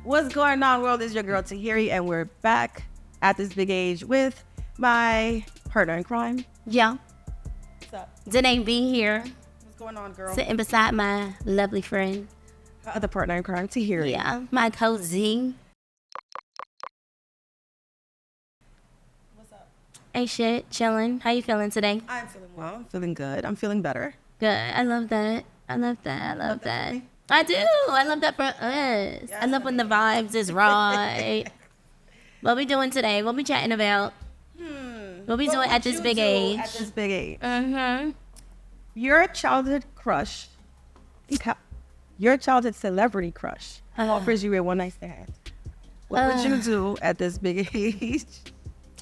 What's going on, world? It's your girl Tahiry, and we're back at this big age with my partner in crime. Yeah. What's up? D'Nay be here, What's going on, girl? sitting beside my lovely friend. The partner in crime, Tahiry. Yeah, my cozy. What's up? Ain't shit, chilling. How you feeling today? I'm feeling well. I'm feeling good. I'm feeling better. Good. I love that. I love that. I love that. for me? I do. I love that for us. I love when the vibes is right. What we doing today? What we chatting about? What we doing at this big age? At this big age. Mm-hmm. Your childhood crush, your childhood celebrity crush offers you a one night stand. What would you do at this big age?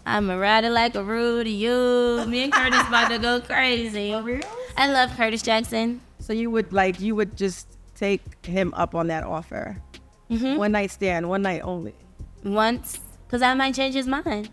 I'm a rider like a Rudy. You. Me and Curtis about to go crazy. For real? I love Curtis Jackson. So you would just take him up on that offer. Mm-hmm. One night stand, one night only. Once, because I might change his mind.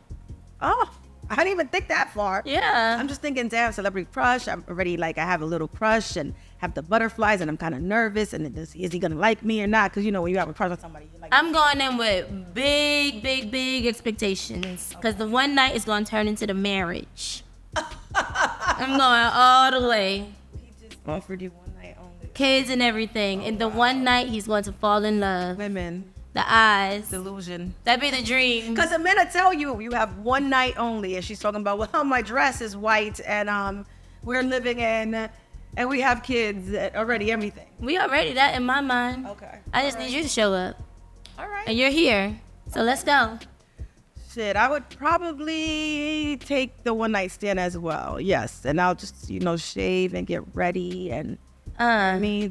Oh, I didn't even think that far. Yeah. I'm just thinking, damn, celebrity crush. I'm already I have a little crush and have the butterflies, and I'm kind of nervous. And is he gonna like me or not? Because when you have a crush on somebody, you're like, I'm going in with big expectations, because the one night is going to turn into the marriage. I'm going all the way. he just offered you one night only. Kids and everything. And the one night he's going to fall in love. Women, The eyes. delusion. That'd be the dream. Because the minute tell you have one night only, and she's talking about, well, my dress is white, and we're living in, and we have kids already, everything. We already that in my mind. Okay. I just need you to show up. All right. And you're here. So let's go. Shit, I would probably take the one night stand as well. Yes, and I'll just shave and get ready and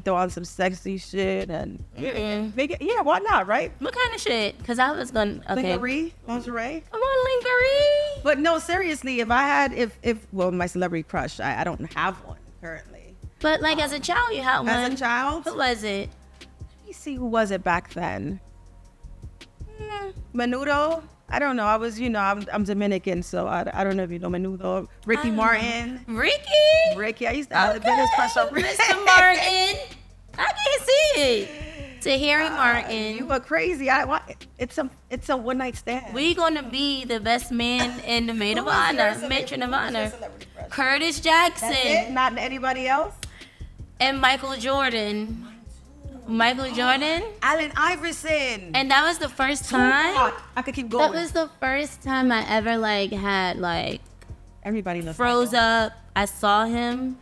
throw on some sexy shit and make it. Yeah, why not, right? What kind of shit? Because I was going to, okay. Lingerie. Come on, lingerie. But no, seriously, if I had, well, my celebrity crush, I don't have one currently. But like as a child, you had one. As a child, Who was it? let me see who was it back then. Menudo. I don't know. I was, I'm Dominican, so I don't know if you know Menudo. Ricky Martin. Ricky? I used to have the biggest crush on Ricky. Mr. Martin. I can't see it. Tahiry Martin. You were crazy. It's a one night stand. We gonna be the best man in the maid of Who is your honor, cele- matron of who is your honor. celebrity crush? Curtis That's it? Jackson Not anybody else? and Michael Jordan. Michael Jordan. Allen Iverson. And that was the first time. I could keep going. That was the first time I ever had Everybody knows. froze up. I saw him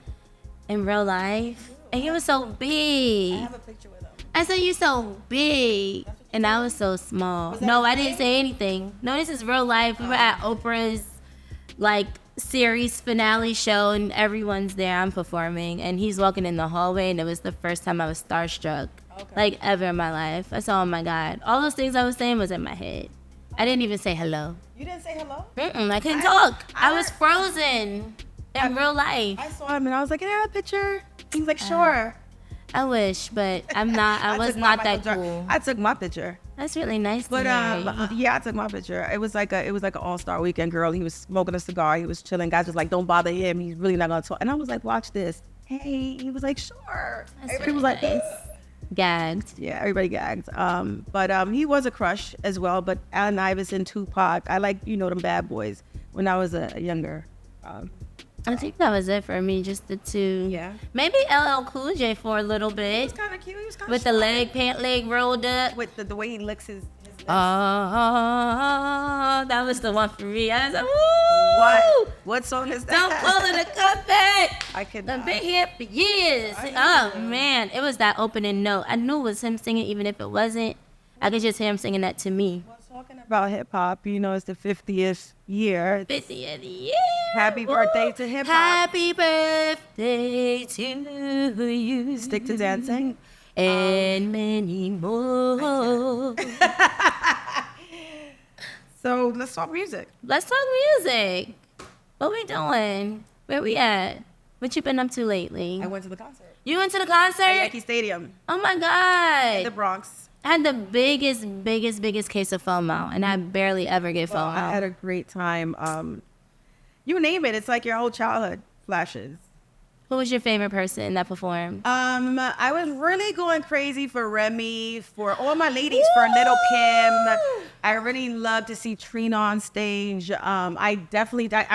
in real life, and he was so big. I have a picture with him. I said, "You so big," and I was so small. No, I didn't say anything. No, this is real life. We were at Oprah's series finale show, and everyone's there. I'm performing, and he's walking in the hallway, and it was the first time I was starstruck, ever in my life. I said, "Oh my God!" All those things I was saying was in my head. I didn't even say hello. You didn't say hello? I couldn't talk. I was frozen in real life. I saw him and I was like, "Can I have a picture?" He was like, "Sure." I wish, but I'm not. I was took my not that Michael cool. I took my picture. That's really nice. But to hear. yeah, I took my picture. It was like an all-star weekend, girl. He was smoking a cigar. He was chilling. Guys was like, "Don't bother him. He's really not gonna talk." And I was like, "Watch this." Hey, he was like, "Sure." That's Everybody was really like, nice. Gagged. Yeah, everybody gagged. But he was a crush as well. But Allen Iverson, Tupac, I like them bad boys when I was a younger. I think that was it for me, just the two. Yeah. Maybe LL Cool J for a little He bit. was kind of cute. He was kind of With the pant leg rolled up. with the way he licks his lips. Oh, that was the one for me. I was like, woo! What song is Don't that? pull it a cutback. I could I've not. been here for years. I Oh, know. man. It was that opening note. I knew it was him singing, even if it wasn't. I could just hear him singing that to me. Well, talking about hip hop, it's the 50th year. 50th year. Happy birthday to hip hop. Happy birthday to you. Stick to dancing. And many more. So let's talk music. Let's talk music. What we doing? Where we at? What you been up to lately? I went to the concert You went to the at concert? Yankee Stadium Oh my in God. the Bronx. I had the biggest case of FOMO, and I barely ever get Well, FOMO. I had a great time. You name it. It's like your whole childhood flashes. Who was your favorite person that performed? I was really going crazy for Remy, for all my ladies, for Little Kim. I really loved to see Trina on stage. I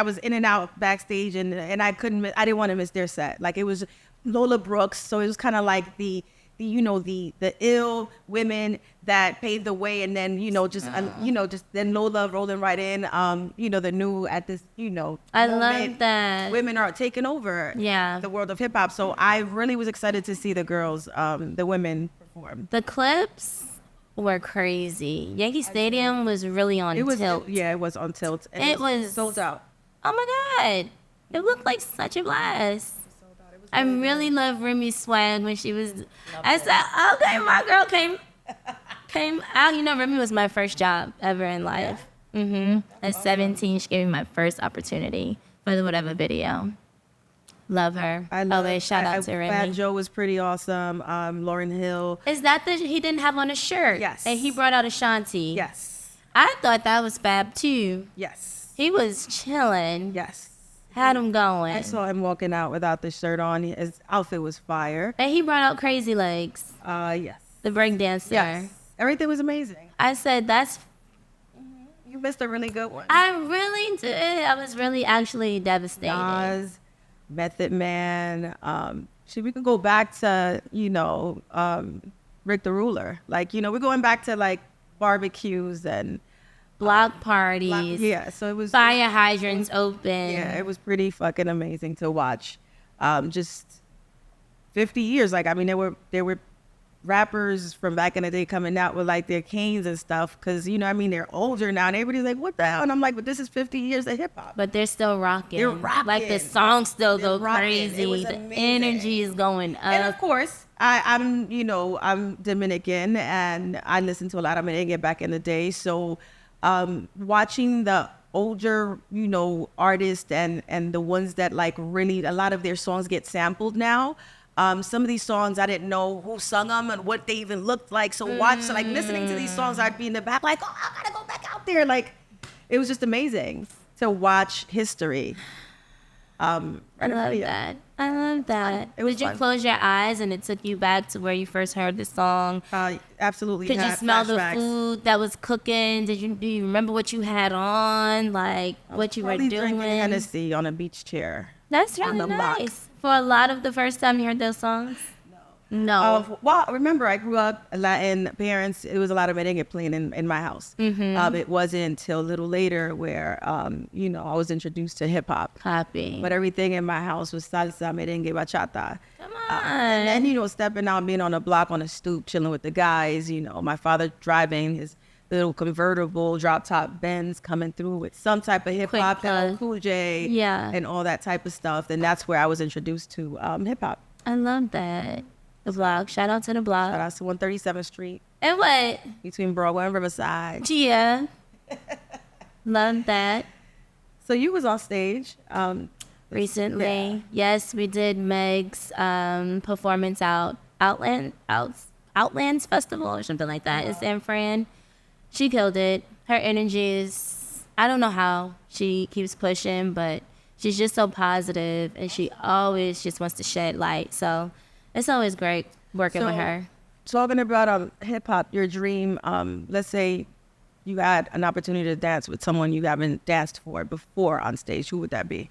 was in and out backstage, and I didn't want to miss their set. Like, it was Lola Brooks, so it was kind of like the ill women that paved the way, and then just then Lola rolling right in. The new at this I moment, love that women are taking over the world of hip hop. So I really was excited to see the girls, the women perform. The clips were crazy. Yankee Stadium was really on tilt. It was on tilt. And it was sold out. Oh my God, it looked like such a blast. I really love Remy's swag when she was. I said, okay, my girl came out. Remy was my first job ever in life. At 17, she gave me my first opportunity for the whatever video. Love her. Shout out to Remy. Fat Joe was pretty awesome. Lauryn Hill. Is that he didn't have on a shirt? Yes. And he brought out Ashanti. Yes. I thought that was fab too. Yes. He was chilling. Yes. Had him going. I saw him walking out without the shirt on. His outfit was fire. And he brought out Crazy Legs. Yes. The break dancer. Yes. Everything was amazing. I said, You missed a really good one. I really did. I was really actually devastated. Nas, Method Man. We could go back to, Rick the Ruler. Like, we're going back to like barbecues and block parties. So it was fire hydrants open. Yeah, it was pretty fucking amazing to watch. Just 50 years. Like, I mean, there were rappers from back in the day coming out with like their canes and stuff, because they're older now, and everybody's like, what the hell? And I'm like, but this is 50 years of hip hop. But they're still rocking. They're rocking. Like, the songs still go rocking. crazy. The energy is going up. And of course, I'm Dominican, and I listened to a lot of merengue back in the day. So watching the older, artists and the ones that like really, a lot of their songs get sampled now. Some of these songs, I didn't know who sung them and what they even looked like. So listening to these songs, I'd be in the back like, oh, I gotta go back out there. Like, it was just amazing to watch history. I love that. Did you close your eyes and it took you back to where you first heard the song? Absolutely. Could you smell flashbacks. the food that was cooking? Do you remember what you had on? Like, what you were doing? Drinking Hennessy on a beach chair. That's really nice. For a lot of the first time you heard those songs? No. Well, remember, I grew up Latin parents. It was a lot of merengue playing in my house. It wasn't until a little later where, I was introduced to hip hop. Copy. But everything in my house was salsa, merengue, bachata. Come on. And then, stepping out, being on a block on a stoop, chilling with the guys. My father driving his little convertible drop top Benz, coming through with some type of hip hop, Cool J, and all that type of stuff. And that's where I was introduced to hip hop. I love that. The block. Shout out to the block. Shout out to 137th Street. And what? Between Broadway and Riverside. Yeah. Love that. So you was on stage recently. Yeah. Yes, we did Meg's performance Outlands Festival or something like that in San Fran. She killed it. Her energy is, I don't know how she keeps pushing, but she's just so positive, and she always just wants to shed light. So it's always great working with her. Talking about hip hop, your dream, let's say you had an opportunity to dance with someone you haven't danced for before on stage, who would that be?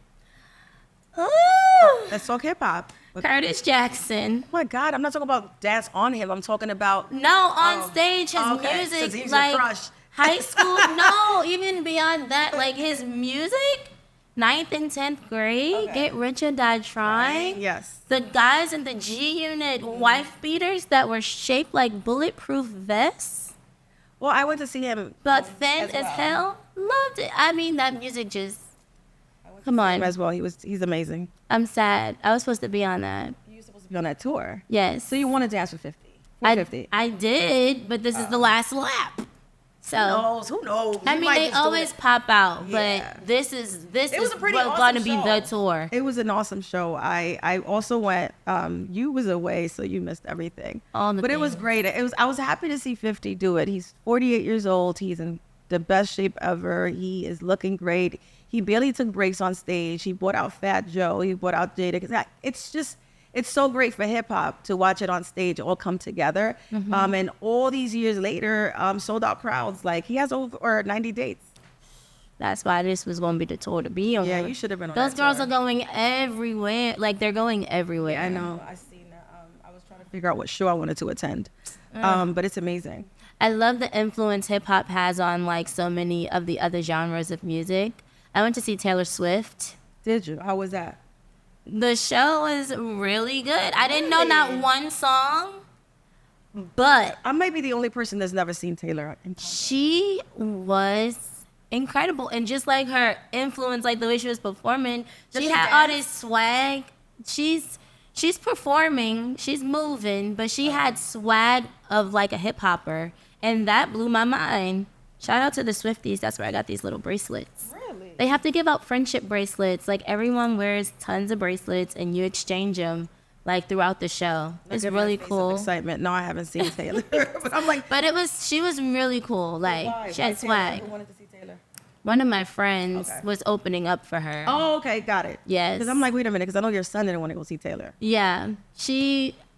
Oh, let's talk hip hop. Curtis Jackson. Oh my God, I'm not talking about dance on him. I'm talking about on stage, his music, he's like your crush. High school. No, even beyond that, like his music. 9th and 10th grade, Get Rich or Die Trying. Right. Yes. The guys in the G Unit wife beaters that were shaped like bulletproof vests. Well, I went to see him. But thin as hell. Loved it. I mean, that music just. Come on. As well, he's amazing. I'm sad. I was supposed to be on that. You were supposed to be on that tour. Yes. So you want to dance with 50? I did, but this is the last lap. So who knows? I mean, they always pop out, but this is going to be the tour. It was an awesome show. I also went. You was away, so you missed everything. But it was great. I was happy to see 50 do it. He's 48 years old. He's in the best shape ever. He is looking great. He barely took breaks on stage. He brought out Fat Joe. He brought out Jada. 'Cause it's so great for hip hop to watch it on stage all come together. And all these years later, sold out crowds. Like, he has over 90 dates. That's why this was going to be the tour to be on. Yeah, you should have been on Those that girls tour. are going everywhere. Like, they're going everywhere. Yeah, I know. I seen that. I was trying to figure out what show I wanted to attend. But it's amazing. I love the influence hip hop has on like so many of the other genres of music. I went to see Taylor Swift. Did you? How was that? The show was really good. I didn't know not one song, but I might be the only person that's never seen Taylor. she was incredible. And just like her influence, like the way she was performing, she had all this swag. She's performing, she's moving, but she had swag of like a hip hopper. And that blew my mind. Shout out to the Swifties. That's where I got these little bracelets. Really? They have to give out friendship bracelets. Like, everyone wears tons of bracelets, and you exchange them, like, throughout the show. It's really cool. Excitement. No, I haven't seen Taylor. But I'm like, But she was really cool. Like, she had swag. Who wanted to see Taylor? One of my friends was opening up for her. Oh, okay. Got it. Yes. Because I'm like, wait a minute. Because I know your son didn't want to go see Taylor. Yeah.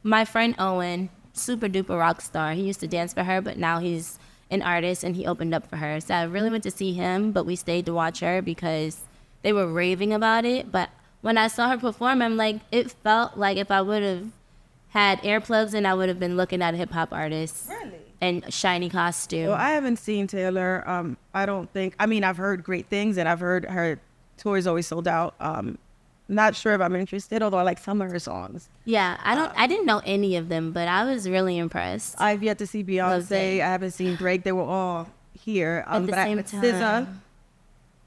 My friend Owen, super duper rock star. He used to dance for her, but now he's an artist and he opened up for her. So I really went to see him, but we stayed to watch her because they were raving about it. But when I saw her perform, I'm like, it felt like if I would have had earplugs in, I would have been looking at a hip hop artist. Really? And a shiny costume. Well, I haven't seen Taylor. I don't think. I mean, I've heard great things, and I've heard her tour is always sold out. Not sure if I'm interested, although I like some of her songs. Yeah, I didn't know any of them, but I was really impressed. I've yet to see Beyonce. I haven't seen Drake. They were all here. At the same time. SZA,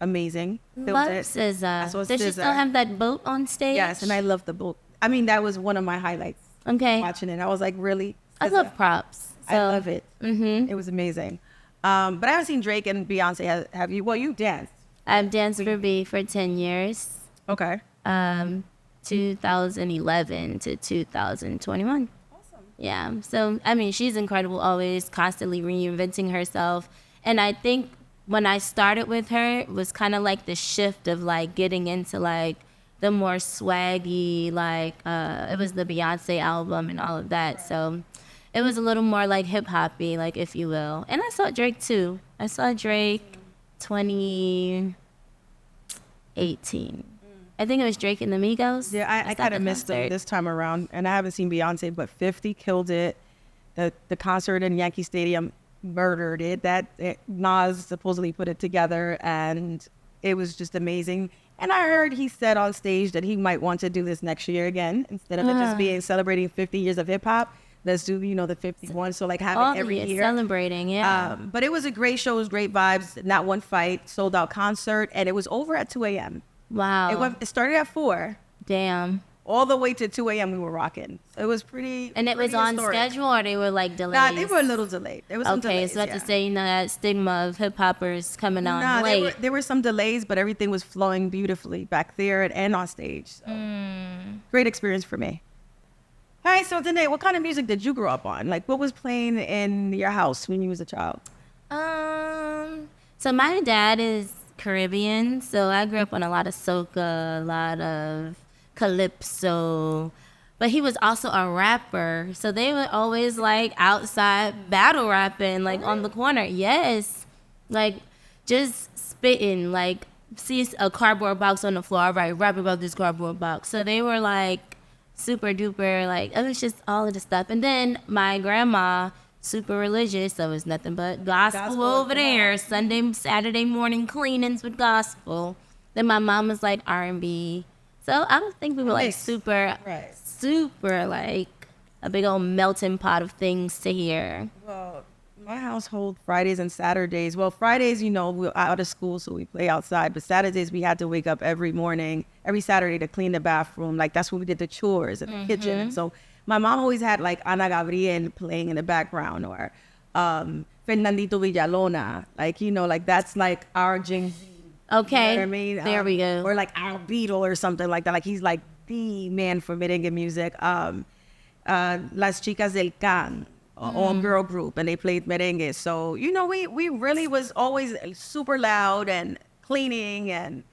amazing. Love I SZA. saw Does she SZA. still have that boat on stage? Yes, and I love the book. I mean, that was one of my highlights. Okay. Watching it, I was like, really? I SZA? love props. I love it. Mm-hmm. It was amazing. But I haven't seen Drake and Beyonce. Have you? Well, you danced. I've danced for B for 10 years. Okay. 2011 to 2021. Awesome. Yeah. So, I mean, she's incredible, always constantly reinventing herself. And I think when I started with her, it was kind of like the shift of like getting into like the more swaggy, like it was the Beyonce album and all of that. So it was a little more like hip hoppy, like, if you will. And I saw Drake too. I saw Drake 2018. I think it was Drake and the Migos. Yeah, I kind of missed them this time around, and I haven't seen Beyonce, but 50 killed it. The concert in Yankee Stadium murdered it. Nas supposedly put it together, and it was just amazing. And I heard he said on stage that he might want to do this next year again, instead of it just being celebrating 50 years of hip hop. Let's do, the 51. So like have it every year. Celebrating, yeah. But it was a great show. It was great vibes. Not one fight. Sold out concert, and it was over at 2 a.m. Wow. It started at 4. Damn. All the way to 2 a.m. we were rocking. So it was pretty. And it was on schedule, or they were like delayed? Nah, they were a little delayed. There was some delays, so I have to say, that stigma of hip hoppers coming on late. There were some delays, but everything was flowing beautifully back there and on stage. So. Great experience for me. All right, so D'Nay, what kind of music did you grow up on? Like, what was playing in your house when you was a child? So my dad is Caribbean, so I grew up on a lot of soca, a lot of calypso, but he was also a rapper, so they were always like outside battle rapping, like on the corner. Yes, like just spitting, like see a cardboard box on the floor, all right, rap about this cardboard box. So they were like super duper, like it was just all of the stuff. And then my grandma, super religious, so it's nothing but gospel over there. Sunday, Saturday morning cleanings with gospel. Then my mom was like R&B. So I don't think we were like super like a big old melting pot of things to hear. Well, my household, Fridays and Saturdays. Well, Fridays, we're out of school, so we play outside. But Saturdays, we had to wake up every Saturday to clean the bathroom. Like, that's when we did the chores in the kitchen. So my mom always had, like, Ana Gabriel playing in the background, or Fernandito Villalona. Like, like, that's, like, our Jing. Okay, you know what I mean? There we go. Or, like, our Beatle or something like that. Like, he's, like, the man for merengue music. Las Chicas del Can. all-girl group, and they played merengue. So, you know, we really was always super loud and cleaning, and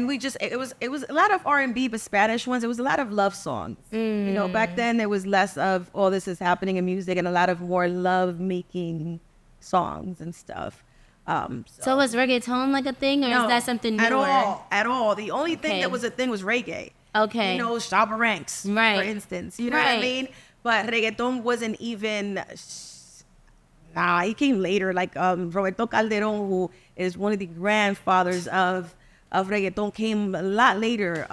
we just, it was a lot of R&B, but Spanish ones. It was a lot of love songs. You know, back then there was less of all this is happening in music and a lot of more love-making songs and stuff. So was reggaeton like a thing, or is that something newer? At all. The only thing that was a thing was reggae. Okay. You know, Shabba Ranks, for instance. You know what I mean? But reggaeton wasn't even... Nah, he came later. Like Roberto Calderon, who is one of the grandfathers of reggaeton, came a lot later.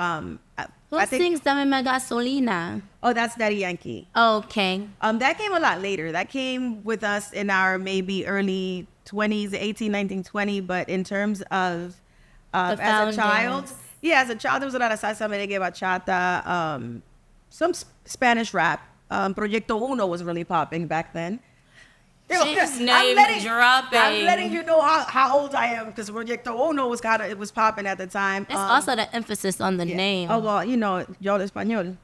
Who sings Dame Ma Gasolina? Oh, that's Daddy Yankee. Okay. That came a lot later. That came with us in our maybe early 20s, 18, 19, 20. But in terms of as a child, there was a lot of salsa, merengue, bachata, some Spanish rap. Proyecto Uno was really popping back then. She's name dropping. I'm letting you know how old I am, because Proyecto Uno was it was popping at the time. It's also the emphasis on the name. Oh, well, you know, yo hablo español.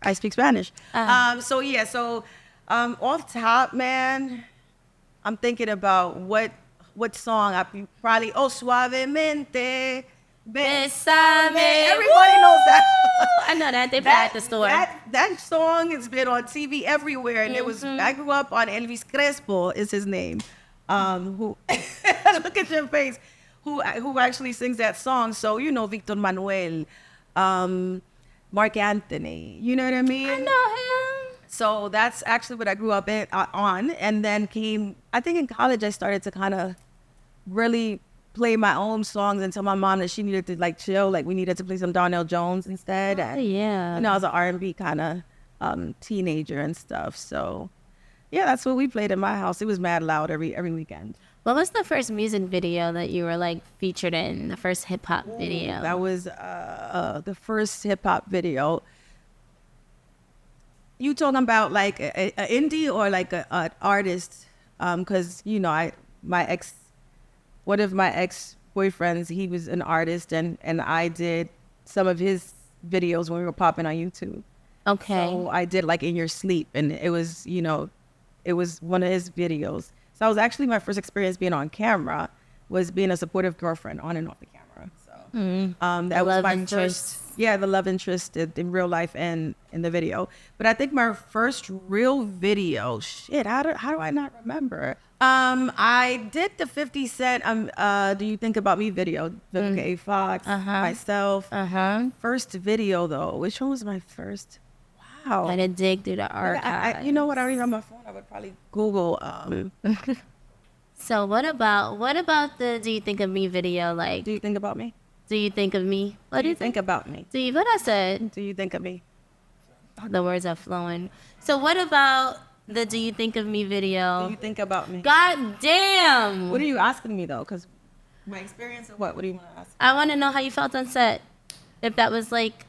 I speak Spanish. So off top, man, I'm thinking about what song I probably, Suavemente, Besame. Everybody knows that. I know that. They play at the store. That song has been on TV everywhere, and it was. I grew up on Elvis Crespo is his name. Who look at your face. Who actually sings that song? So you know Victor Manuel, Mark Anthony. You know what I mean? I know him. So that's actually what I grew up on, and then I think in college I started to kind of really play my own songs and tell my mom that she needed to like chill, like we needed to play some Darnell Jones instead. And, you know, I was an R&B kind of teenager and stuff. So yeah, that's what we played in my house. It was mad loud every weekend. What was the first music video that you were like featured in? The first hip hop video? That was the first hip hop video. You talking about like a indie or like an artist? Because you know, one of my ex-boyfriends, he was an artist, and I did some of his videos when we were popping on YouTube. Okay. So I did like In Your Sleep, and it was, you know, it was one of his videos. So I was actually, my first experience being on camera was being a supportive girlfriend on and off the camera. So that was my first, the love interest in real life and in the video. But I think my first real video, how do I not remember? I did the 50 Cent Do You Think About Me video, the Fox, myself. First video though, which one was my first? Wow. I did dig through the archives. You know what? I don't even have my phone. I would probably Google. So what about the Do You Think of Me video? Like, do you think about me? Do you think of me? What do you think about me? What I said? Do you think of me? The words are flowing. So what about the Do You Think of Me video? Do you think about me? God damn. What are you asking me though? Because my experience or what? What do you want to ask? I want to know how you felt on set. If that was like.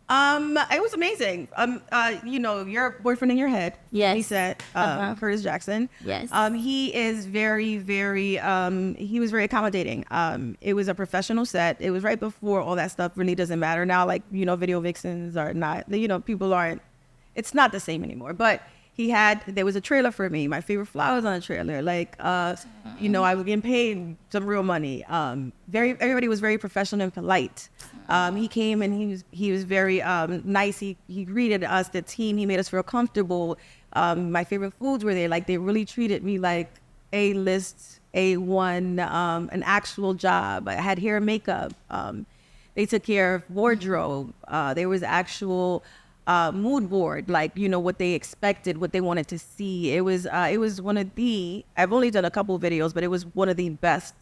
It was amazing. You know, your boyfriend in your head. Yes. He said, Curtis Jackson. Yes. He is very, very, he was very accommodating. It was a professional set. It was right before all that stuff really doesn't matter now. Like, you know, video vixens are not, you know, people aren't, it's not the same anymore. But there was a trailer for me. My favorite flowers on a trailer. Like, you know, I was getting paid some real money. Everybody was very professional and polite. He came and he was very nice. He greeted us, the team. He made us feel comfortable. My favorite foods were there. Like, they really treated me like A-list, A1, an actual job. I had hair and makeup. They took care of wardrobe. There was actual mood board, like, you know, what they expected, what they wanted to see. It was one of I've only done a couple of videos, but it was one of the best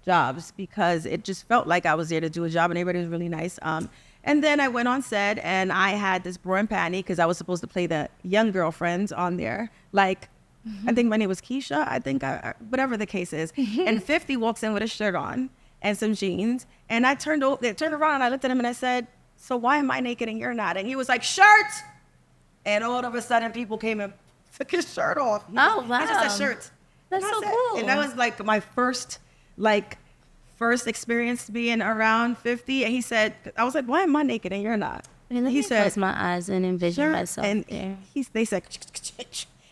jobs because it just felt like I was there to do a job and everybody was really nice. And then I went on set and I had this bra and panty because I was supposed to play the young girlfriend on there. Like, I think my name was Keisha. I think whatever the case is. And 50 walks in with a shirt on and some jeans. And I turned around and I looked at him and I said, so why am I naked and you're not? And he was like, shirt! And all of a sudden people came and took his shirt off. Oh, wow. He just said shirt. That's so cool. And that was like my first experience being around 50. And he said, I was like, why am I naked and you're not? And he said, close my eyes and envision sure. myself And there. they said,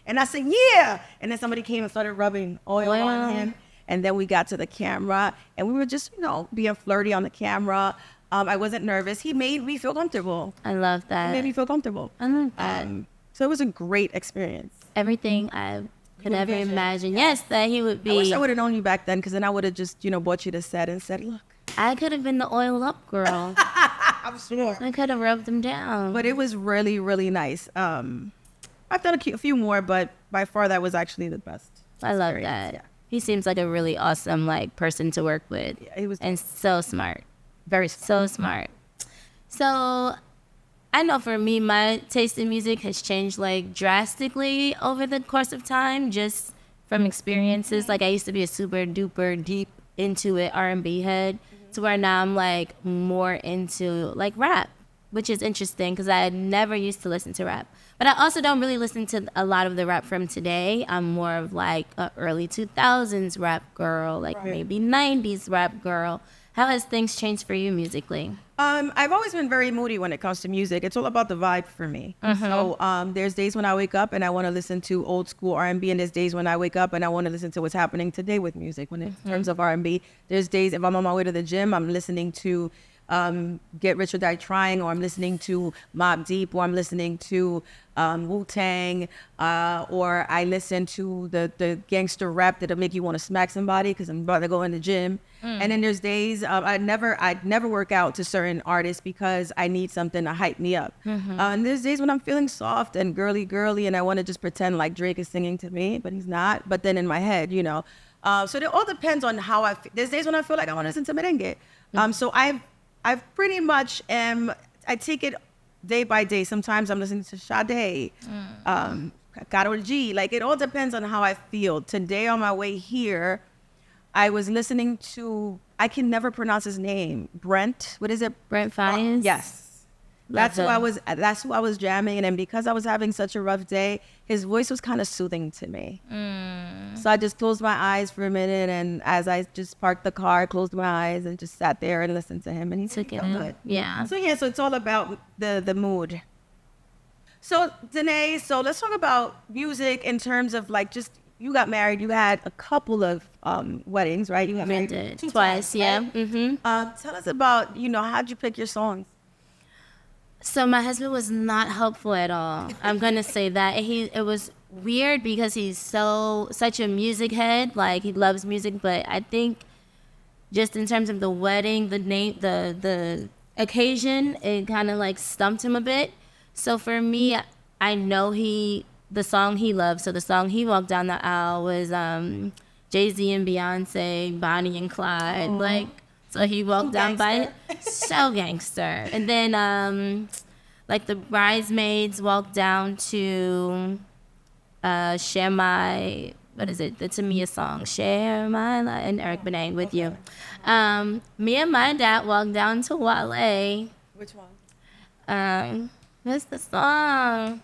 and I said, yeah. And then somebody came and started rubbing oil on him. And then we got to the camera, and we were just, being flirty on the camera. I wasn't nervous. He made me feel comfortable. I love that. He made me feel comfortable. I love that. So it was a great experience. Everything I could ever imagine. Yes, that he would be. I wish I would have known you back then, because then I would have just, brought you to set and said, look. I could have been the oil up girl. I'm sure. I could have rubbed them down. But it was really, really nice. I've done a few more, but by far that was actually the best. I love that. Yeah. He seems like a really awesome person to work with. Yeah, he was. And so smart. Very So smart. So I know for me, my taste in music has changed drastically over the course of time, just from experiences. I used to be a super duper deep into it R&B head, to where now I'm more into rap, which is interesting because I never used to listen to rap. But I also don't really listen to a lot of the rap from today. I'm more of a early 2000s rap girl, maybe 90s rap girl. How has things changed for you musically? I've always been very moody when it comes to music. It's all about the vibe for me. So there's days when I wake up and I want to listen to old school R&B, and there's days when I wake up and I want to listen to what's happening today with music. When in terms of R&B, there's days if I'm on my way to the gym, I'm listening to Get Rich or Die Trying, or I'm listening to Mobb Deep, or I'm listening to Wu-Tang, or I listen to the gangster rap that'll make you want to smack somebody because I'm about to go in the gym. And then there's days I'd never work out to certain artists because I need something to hype me up. And there's days when I'm feeling soft and girly, and I want to just pretend like Drake is singing to me, but he's not. But then in my head, so it all depends on how I feel. There's days when I feel like I want to listen to merengue. So I've pretty much I take it day by day. Sometimes I'm listening to Sade, Karol G. It all depends on how I feel. Today on my way here, I was listening to, I can never pronounce his name. Brent, what is it? Brent Faiyaz? Yes. That's who I was jamming. And because I was having such a rough day, his voice was kind of soothing to me. So I just closed my eyes for a minute, and as I just parked the car, closed my eyes and just sat there and listened to him, and he took it good. Yeah. So it's all about the mood. So D'Nay, let's talk about music in terms of you got married, you had a couple of weddings, right? You got married twice, yeah. Right? Tell us about, how'd you pick your songs? So my husband was not helpful at all. I'm gonna say that. It was weird because he's such a music head. He loves music, but I think just in terms of the wedding, the occasion, it kind of stumped him a bit. So for me, I know the song he loved. So the song he walked down the aisle was Jay-Z and Beyonce, Bonnie and Clyde. So he walked down by so gangster. And then the bridesmaids walked down to Share My, what is it? The Tamia song, Share My Life, and Eric Benet with you. Me and my dad walked down to Wale. Which one? What's the song?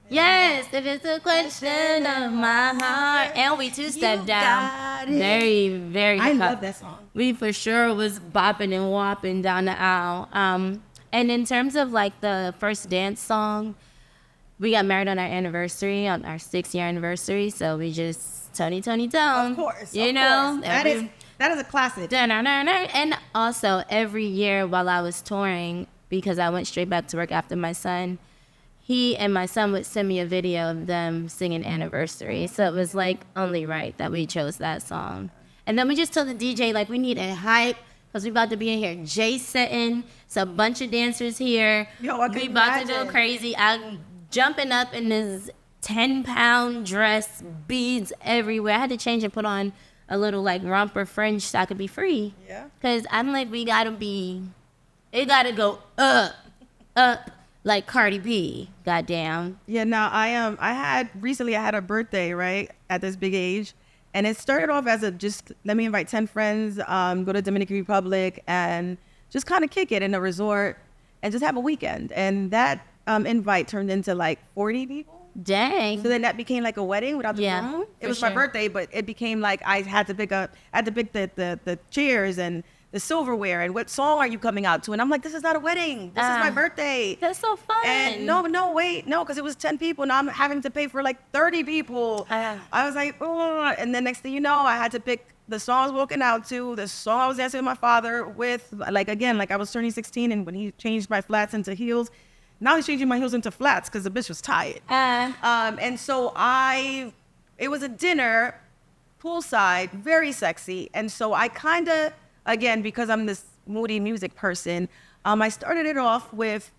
Yes, if it's a question of my heart. And we two-stepped down. Very, very I love that song. We for sure was bopping and whopping down the aisle. And in terms of the first dance song, we got married on our anniversary, on our 6-year anniversary. So we just Tony down. Of course. That is a classic. And also every year while I was touring, because I went straight back to work after my son, he and my son would send me a video of them singing Anniversary. So it was only right that we chose that song. And then we just told the DJ we need a hype because we about to be in here J-setting. It's a bunch of dancers here. We about to go crazy. I'm jumping up in this 10-pound dress, beads everywhere. I had to change and put on a little romper fringe so I could be free. Yeah. Because I'm it gotta go up. Like Cardi B, goddamn. Yeah, now I had a birthday, right, at this big age, and it started off as just let me invite 10 friends, go to Dominican Republic, and just kind of kick it in a resort, and just have a weekend. And that invite turned into 40 people. Dang. So then that became a wedding without the groom. It was my birthday, but it became I had to pick the chairs and the silverware and what song are you coming out to? And I'm like, this is not a wedding. This is my birthday. That's so fun. And wait, because it was 10 people. Now I'm having to pay for like 30 people. I was like, oh. And then next thing you know, I had to pick the song I was walking out to, the song I was dancing with my father with, like, again, like I was turning 16 and when he changed my flats into heels, now he's changing my heels into flats because the bitch was tired. And so it was a dinner, poolside, very sexy. And so I kind of, again, because I'm this moody music person, I started it off with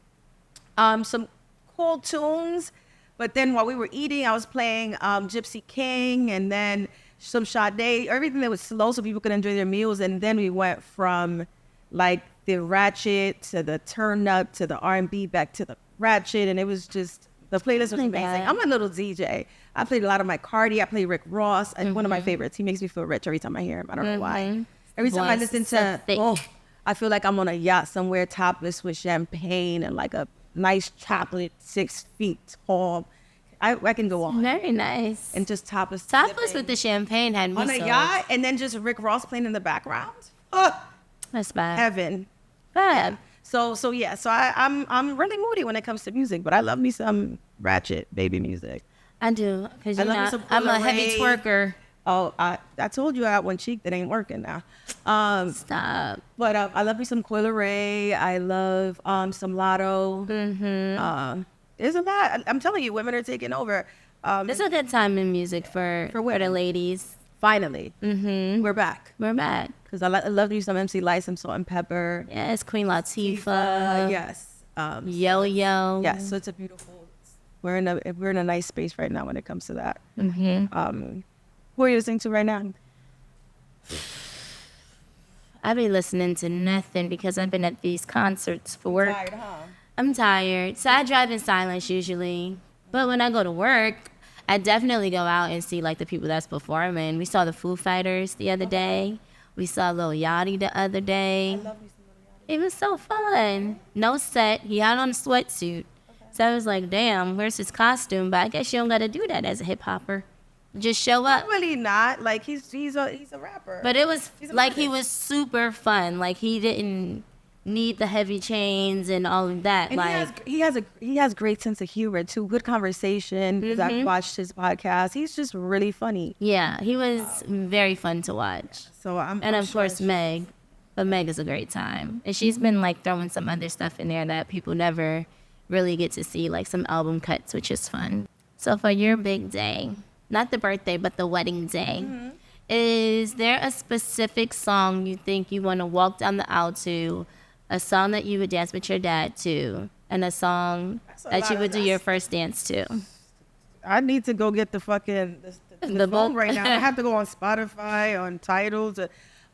some cool tunes. But then while we were eating, I was playing Gypsy King and then some Sade, everything that was slow so people could enjoy their meals. And then we went from like the ratchet to the turn up to the R&B back to the ratchet. And it was just, the playlist was amazing. I'm a little DJ. I played a lot of my Cardi. I played Rick Ross. And one of my favorites. He makes me feel rich every time I hear him. I don't know why. Every time I listen to, I feel like I'm on a yacht somewhere topless with champagne and like a nice chocolate 6 feet tall. I can go on. Very nice. And just topless. Topless with the champagne had me on a yacht, and then just Rick Ross playing in the background. Oh, that's bad. Heaven. Bad. So yeah. So I'm really moody when it comes to music, but I love me some ratchet baby music. I do, because I'm a heavy twerker. Oh, I told you I got one cheek that ain't working now. Stop. But I love me some Coil Ray. I love some Lotto. There's a lot. I'm telling you, women are taking over. It's a good time in music for the ladies. Finally. We're back. Because I love you some MC Light, some Salt and Pepper. Yes, Queen Latifah. Yes. Yo-Yo. Yes, so it's a beautiful, we're in a nice space right now when it comes to that. Who are you listening to right now? I've been listening to nothing because I've been at these concerts for work. Tired, huh? I'm tired. So I drive in silence usually. But when I go to work, I definitely go out and see like the people that's performing. We saw the Foo Fighters the other day. We saw Lil Yachty the other day. I love me some Lil Yachty. It was so fun. No set. He had on a sweatsuit. So I was like, damn, where's his costume? But I guess you don't got to do that as a hip hopper. Just show up. Really not. Like he's a rapper. But it was like he was super fun. Like he didn't need the heavy chains and all of that. And like he has great sense of humor too. Good conversation. Because I've watched his podcast. He's just really funny. Yeah, he was very fun to watch. So of course Meg. But Meg is a great time. And she's been like throwing some other stuff in there that people never really get to see, like some album cuts, which is fun. So for your big day, not the birthday, but the wedding day, is there a specific song you think you want to walk down the aisle to, a song that you would dance with your dad to, and a song that you would do your first dance to? I need to go get the fucking the phone right now. I have to go on Spotify, on Tidal.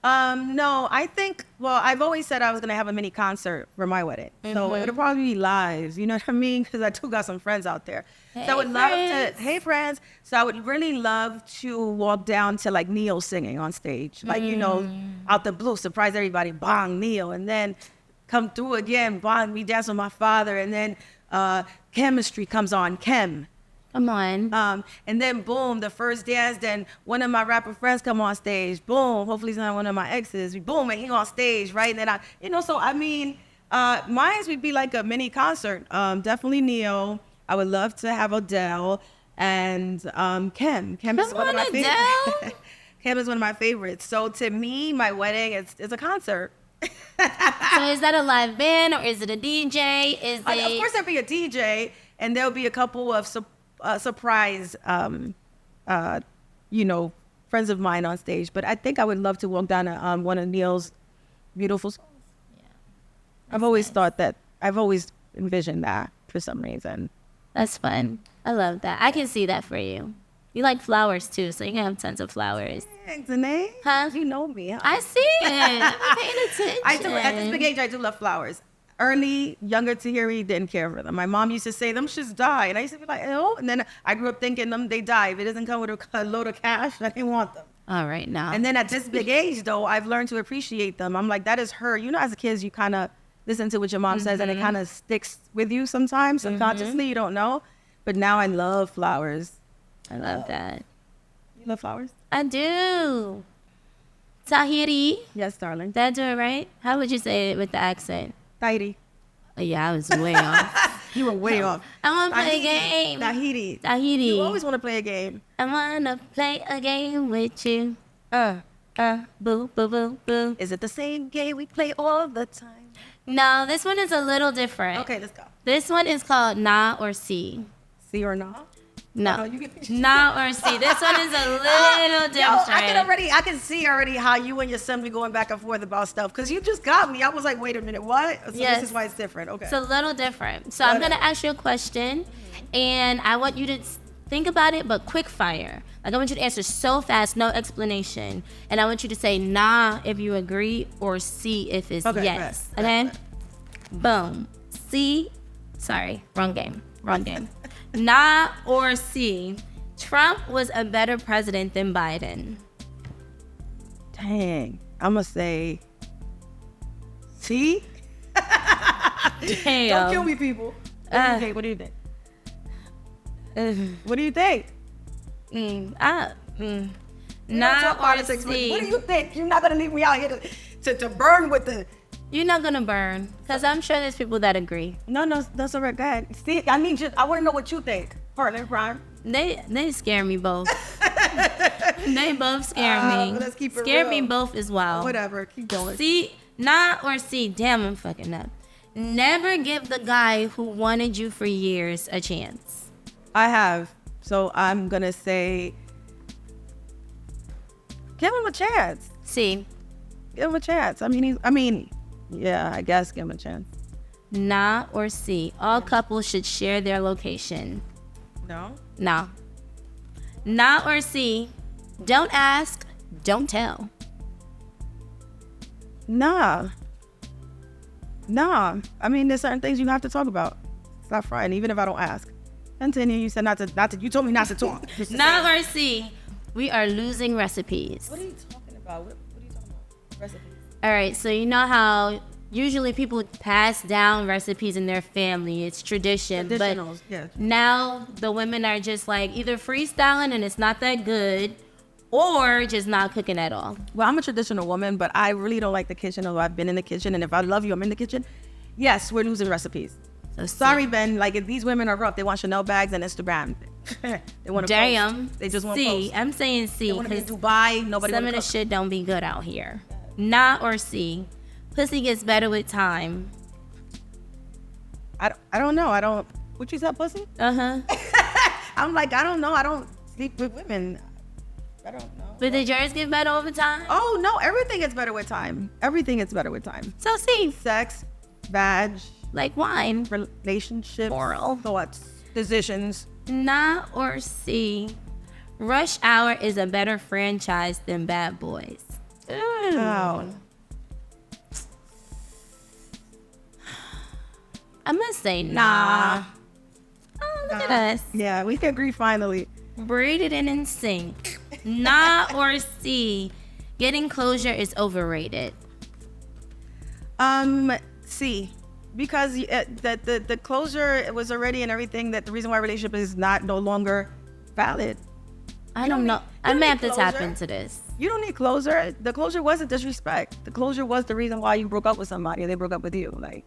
No, I think, well, I've always said I was going to have a mini concert for my wedding. So it'll probably be live, you know what I mean? Because I too got some friends out there. So I would love to, hey friends. So I would really love to walk down to like Neil singing on stage. Like, you know, out the blue, surprise everybody, bang, Neil. And then come through again, bang, we dance with my father. And then Chemistry comes on, Chem. Come on. And then boom, the first dance, then one of my rapper friends come on stage. Boom, hopefully it's not one of my exes. Boom, and he on stage, right? And then so I mean, mine would be like a mini concert. Definitely Neo. I would love to have Adele and Chem. Chem is one of my favorites. Chem is one of my favorites. So to me, my wedding is a concert. So is that a live band or is it a DJ? Of course there'll be a DJ and there'll be a couple of surprise, you know, friends of mine on stage. But I think I would love to walk down one of Neil's beautiful songs. Yeah, I've always envisioned that for some reason. That's fun. I love that. I can see that for you. You like flowers too, so you can have tons of flowers. Meg D'Nay? Huh? You know me. Huh? I see it. I'm paying attention. I do. At this big age, I do love flowers. Early, younger Tahiry didn't care for them. My mom used to say, them should die. And I used to be like, oh. And then I grew up thinking they die. If it doesn't come with a load of cash, I didn't want them. All right, now. And then at this big age, though, I've learned to appreciate them. I'm like, that is her. You know, as a kid, you kind of listen to what your mom says, and it kind of sticks with you sometimes. Subconsciously, you don't know. But now I love flowers. I love that. You love flowers? I do. Tahiry. Yes, darling. Did I do it right? How would you say it with the accent? Tahiry. Oh, yeah, I was way off. You were way off. I want to play a game. Tahiry. Tahiry. You always want to play a game. I want to play a game with you. Boo, boo, boo, boo. Is it the same game we play all the time? No, this one is a little different. Okay, let's go. This one is called Nah or See. See or no? No. Oh, you get Nah or See. This one is a little different. I can see already how you and your son be going back and forth about stuff. Because you just got me. I was like, wait a minute, what? So Yes. this is why it's different. Okay. It's a little different. So I'm going to ask you a question, and I want you to think about it, but quick fire. Like, I want you to answer so fast, no explanation. And I want you to say nah if you agree or see if it's Okay, yes. right, Okay? right. Boom. See. Sorry, wrong game. Wrong game. Nah or see. Trump was a better president than Biden. Dang. I'm going to say, see? Damn. Don't kill me, people. What do you think? What do you think? What do you think? Nah Talk or politics. see. What do you think? You're not going to leave me out here to burn with the... You're not gonna burn, because I'm sure there's people that agree. No, that's all right. Go ahead. See, I want to know what you think. Partner, Brian. They scare me both. They both scare me. Let's keep it Scare real. me both as well. Whatever. Keep going. See, nah or see. Damn, I'm fucking up. Never give the guy who wanted you for years a chance. I have. So I'm going to say, give him a chance. See, Give him a chance. Yeah, I guess give him a chance. nah or see. All couples should share their location. No? No. Nah or see. Don't ask, don't tell. Nah. There's certain things you have to talk about. It's not fine, even if I don't ask. Continue. You said not to. You told me not to talk. Nah or see. We are losing recipes. What are you talking about? What are you talking about? Recipes. All right, so you know how usually people pass down recipes in their family. It's tradition. Traditionals, But yeah. now the women are just like either freestyling and it's not that good, or just not cooking at all. Well, I'm a traditional woman, but I really don't like the kitchen, although I've been in the kitchen. And if I love you, I'm in the kitchen. Yes, we're losing recipes. So Sorry, Ben. Like, if these women are rough, they want Chanel bags and Instagram. They want to Damn. post. They just want to see. post. I'm saying They see, want to be in because Dubai. Nobody some want of to the shit don't be good out here. Nah or see. Pussy gets better with time. I don't know. What you said, pussy? Uh-huh. I'm like, I don't know. I don't sleep with women. I don't know. But did yours get better over time? Oh, no. Everything is better with time. Everything is better with time. So see. Sex, vag, Like wine. relationships, Oral. thoughts, decisions. Nah or see. Rush Hour is a better franchise than Bad Boys. Oh. I'm gonna say nah. Oh, look at us. Yeah, we can agree finally. Braided and in sync. Nah or see. Getting closure is overrated. C, because the closure was already and everything. That the reason why a relationship is no longer valid. I You don't don't know. need- you I don't may need have to tap closure. into this. You don't need closure. The closure wasn't disrespect. The closure was the reason why you broke up with somebody or they broke up with you. Like,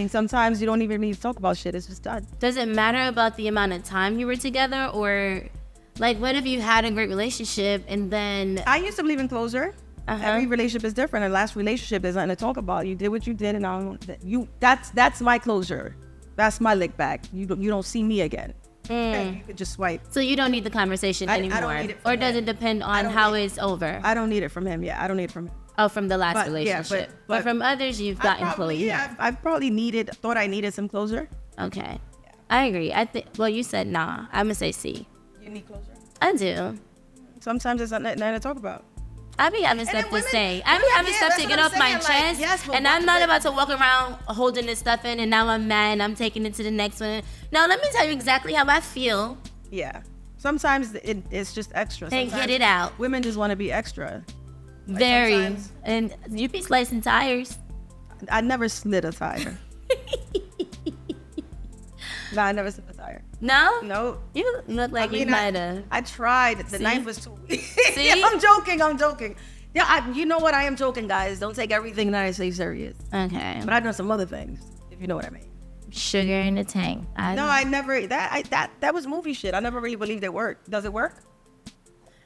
sometimes you don't even need to talk about shit. It's just done. Does it matter about the amount of time you were together, or like what if you had a great relationship and then I used to believe in closure. Uh-huh. Every relationship is different. And last relationship, there's nothing to talk about. You did what you did, and I don't. That's my closure. That's my lick back. You don't see me again. Okay, you could just swipe. so you don't need the conversation I don't anymore? need it from Or does him. it depend I on don't how need- it's over? I don't need it from him. Yeah, I don't need it from him. Oh, from the last But, yeah, relationship. but- But from others, you've I gotten probably, closure. yeah, I probably thought I needed some closure. Okay. I agree. I think. Well, you said nah. I'm gonna say C. You need closure. I do. Sometimes there's nothing to talk about. I be having stuff then to women- say. I be women- having yeah, stuff that's to what get I'm off my saying, like, chest, yes, but and I'm not but- about to walk around holding this stuff in, and now I'm mad and I'm taking it to the next one. No, let me tell you exactly how I feel Yeah. Sometimes it's just extra. and Sometimes get it out. Women just want to be extra. Very. sometimes- And you be slicing tires. I never slid a tire. No, I never slid a tire. No? No. You look like you I might have. I tried. The See? knife was too weak. See? I'm joking. Yeah, you know what? I am joking, guys. Don't take everything that I say serious. Okay. But I've done some other things, if you know what I mean. Sugar in the tank. I never. That was movie shit. I never really believed it worked. Does it work?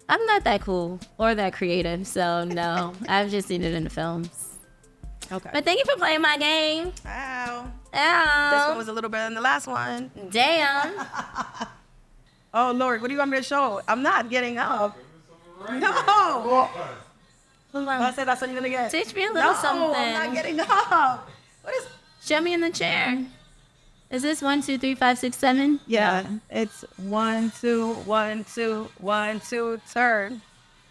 I'm not that cool or that creative, so no. I've just seen it in the films. Okay. But thank you for playing my game. Ow. Ow. This one was a little better than the last one. Damn. Oh Lord, what do you want me to show? I'm not getting up. No. Hold I on. said that's what you're gonna get. Teach me a little something. I'm not getting up. What is? Show me in the chair. Is this 1, 2, 3, 5, 6, 7? Yeah, it's 1, 2, 1, 2, 1, 2, turn.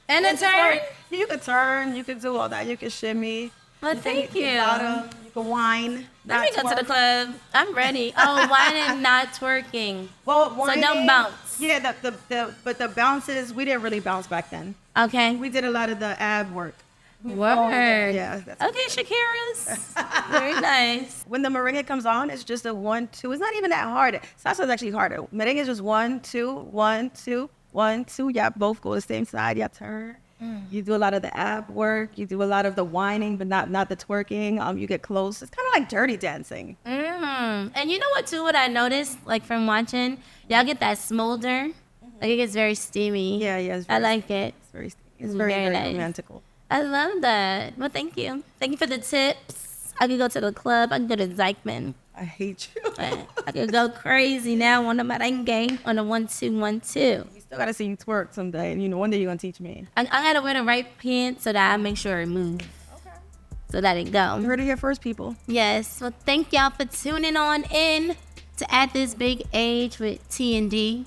And a turn. You can turn. You can do all that. You can shimmy. Well, thank you. Bottom, you can whine. Let me go to the club. I'm ready. Oh, whining, not twerking. Well, So whining, don't bounce. Yeah, but the bounces, we didn't really bounce back then. Okay. We did a lot of the ab work. Word. Yeah. That's Okay, Shakira's. Very nice. when the merengue comes on, it's just a 1, 2. It's not even that hard. Salsa is actually harder. Merengue is just 1, 2, 1, 2, 1, 2. Yeah, both go the same side. Yeah, turn. You do a lot of the ab work. You do a lot of the whining, but not the twerking. You get close. It's kind of like dirty dancing. And you know what, too, what I noticed, like, from watching? Y'all get that smolder. Like, it gets very steamy. Yeah. I like it. It's very, very nice. romantical. I love that. Well, thank you. Thank you for the tips. I could go to the club. I can go to Zykeman. I hate you. I could go crazy now on the merengue on a 1, 2, 1, 2. We still gotta see you twerk someday, and one day you're gonna teach me. I gotta wear the right pants so that I make sure it moves. Okay. So that it go. You heard it here first, people. Yes. Well, thank y'all for tuning on in to At This Big Age with T and D.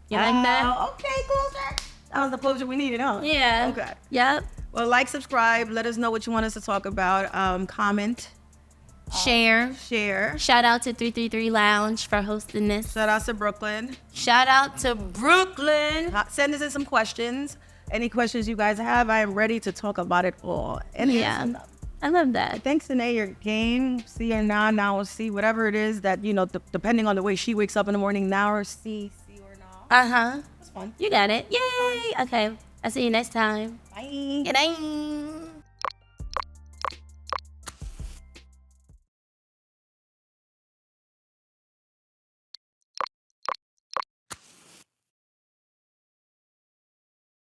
You like that? Okay, closer. That was the closure we needed, huh? Yeah. Okay. Yep. Well, like, subscribe. Let us know what you want us to talk about. Comment, Share. share. Shout out to 333 Lounge for hosting this. Shout out to Brooklyn. Shout out to Brooklyn. Send us in some questions. Any questions you guys have, I am ready to talk about it all. And Yeah. answer them. I love that. Thanks, D'Nay, your game. See or now or see, whatever it is that, depending on the way she wakes up in the morning, now or see or now. Uh-huh. It's fun. You got it. Yay. Okay. I'll see you next time. Bye. Good night.